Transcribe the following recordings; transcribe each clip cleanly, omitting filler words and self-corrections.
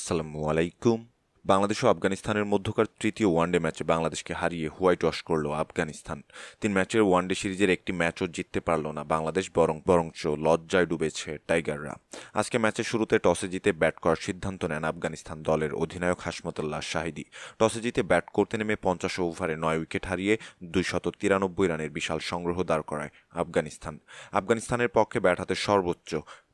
আসসালামু আলাইকুম। বাংলাদেশ ও আফগানিস্তানের মধ্যকার তৃতীয় ওয়ানডে ম্যাচে বাংলাদেশকে হারিয়ে হোয়াইট ওয়াশ করল আফগানিস্তান। 3 ম্যাচের ওয়ানডে সিরিজের একটি ম্যাচও জিততে পারল না বাংলাদেশ, বরঞ্চ লজ্জায় ডুবেছে টাইগাররা। আজকে ম্যাচের শুরুতে টসে জিতে ব্যাট করার সিদ্ধান্ত নেন আফগানিস্তান দলের অধিনায়ক হাশমতুল্লাহ শাহিদি। টসে জিতে ব্যাট করতে নেমে 50 ওভারে 9 উইকেট হারিয়ে 293 রানের বিশাল সংগ্রহ দাঁড় করায় আফগানিস্তানের পক্ষে ব্যাট হাতে সর্বোচ্চ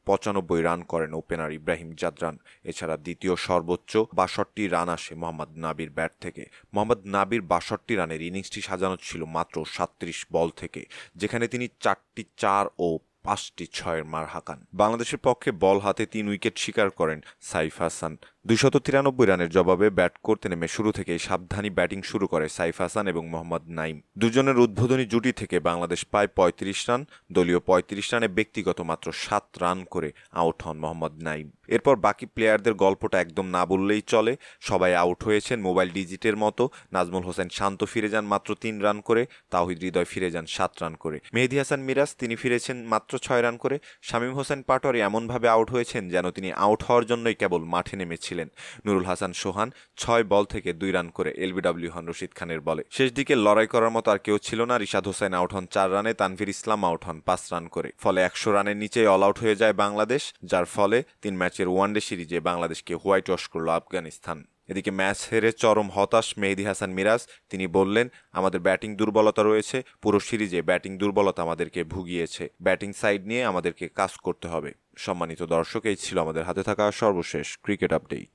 95 রান করেন ওপেনার ইব্রাহিম জাদরান। এছাড়া দ্বিতীয় সর্বোচ্চ 62 রান আসে মোহাম্মদ নাবির ব্যাট থেকে। মোহাম্মদ নাবির 62 রানের ইনিংসটি সাজানো ছিল মাত্র 37 বল থেকে, যেখানে তিনি 4টি 4 ও 5টি 6-এর মার হাঁকান। বাংলাদেশের পক্ষে বল হাতে 3 উইকেট শিকার করেন সাইফ হাসান। 293 রানের জবাবে ব্যাট করতে নেমে শুরু থেকেই সাবধানী ব্যাটিং শুরু করে সাইফ হাসান এবং মোহাম্মদ নাইম। দুজনের উদ্বোধনী জুটি থেকে বাংলাদেশ পায় 35 রান। দলীয় 35 রানে ব্যক্তিগত মাত্র 7 রান করে আউট হন মোহাম্মদ নাইম। এরপর বাকি প্লেয়ারদের গল্পটা একদম না বললেই চলে। সবাই আউট হয়েছেন মোবাইল ডিজিটের মতো। নাজমুল হোসেন শান্ত ফিরে যান মাত্র 3 রান করে, তাওহিদ হৃদয় ফিরে যান 7 রান করে, মেহেদী হাসান মিরাজ তিনি ফিরেছেন মাত্র 6 রান করে। শামীম হোসেন পাটোয়ারি এমনভাবে আউট হয়েছেন যেন তিনি আউট হওয়ার জন্যই কেবল মাঠে নেমেছিলেন। নুরুল হাসান সোহান 6 বল থেকে 2 রান করে এলবিডব্লিউ হন রশিদ খানের বলে। শেষ দিকে লড়াই করার মতো আর কেউ ছিল না। রিশাদ হোসেন আউট হন 4 রানে, তানভীর ইসলাম আউট হন 5 রান করে। ফলে 100 রানের নিচে অল আউট হয়ে যায় বাংলাদেশ, যার ফলে 3 ম্যাচের ওয়ানডে সিরিজে বাংলাদেশকে হোয়াইট ওয়াশ করল আফগানিস্তান। এদিকে ম্যাচ হেরে চরম হতাশ মেহেদী হাসান মিরাজ। তিনি বললেন, আমাদের ব্যাটিং দুর্বলতা রয়েছে, পুরো সিরিজে ব্যাটিং দুর্বলতা আমাদেরকে ভুগিয়েছে, ব্যাটিং সাইড নিয়ে আমাদেরকে কাজ করতে হবে। সম্মানিত দর্শক, এই ছিল আমাদের হাতে থাকা সর্বশেষ ক্রিকেট আপডেট।